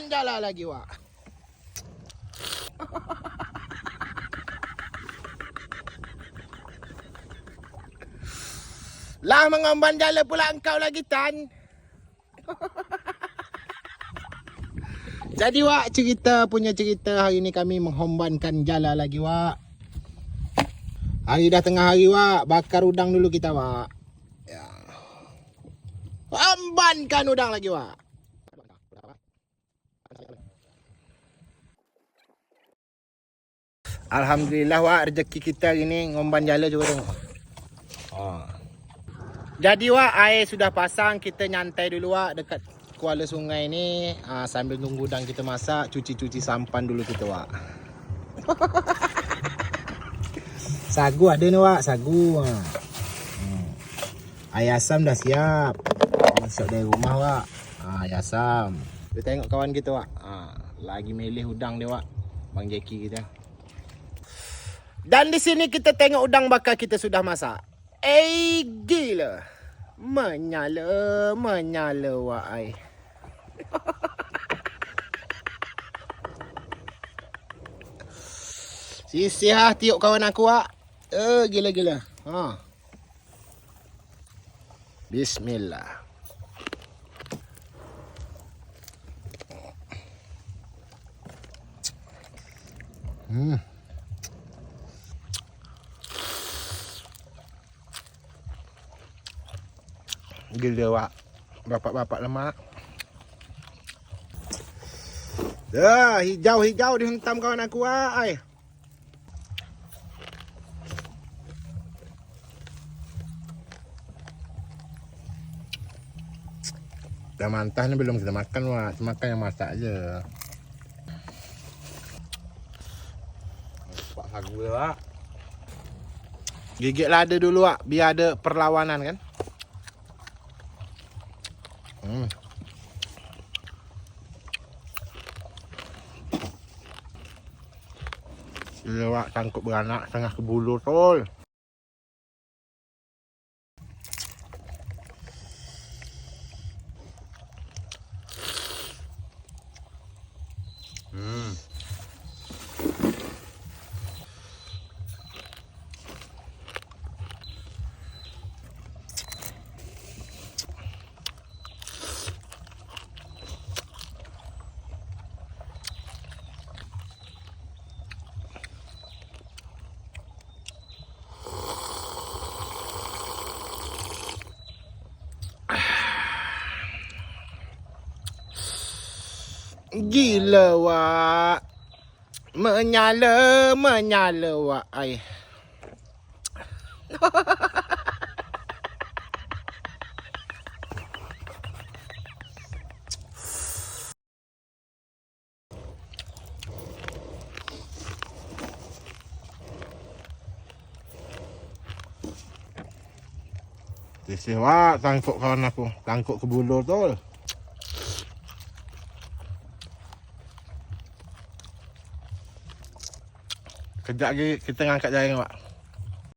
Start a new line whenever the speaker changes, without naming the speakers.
Hambamkan jala lagi, Wak. Lah mengemban jala pula engkau lagi, Tan. Jadi, Wak, punya cerita hari ni kami menghombankan jala lagi, Wak. Hari dah tengah hari, Wak. Bakar udang dulu kita, Wak. Ya. Hombankan udang lagi, Wak. Alhamdulillah, Wak, rezeki kita hari ni ngomban jala juga tengok. Jadi, Wak, air sudah pasang. Kita nyantai dulu, Wak, dekat kuala sungai ni. Sambil tunggu udang kita masak, cuci-cuci sampan dulu kita, Wak. Sagu ada ni, Wak, sagu. Air asam dah siap. Masuk dari rumah, Wak. Air asam. Kita tengok kawan kita, Wak. Lagi milih udang dia, Wak. Bang Jackie kita. Dan di sini kita tengok udang bakar kita sudah masak. Gila. Menyala, Wak ai. Sisi tiup kawan aku, Wak. Gila-gila. Bismillah. Gila, Wak. Bapak-bapak lemak. Dah, hijau-hijau dihentam kawan aku, Wak ai. Dah mantah ni belum kita makan, Wak. Cuma makan yang masak je. Pak sagu dia, Wak. Gigit lada dulu, Wak, biar ada perlawanan kan. Gila, Wak, tangkup beranak tengah ke bulu tol. Gila, Wak. Menyala, Wak ai. Sisi, Wak, tangkuk kawan aku. Tangkuk ke bulu tol. Kejap lagi kita ngangkat jaring, Wak.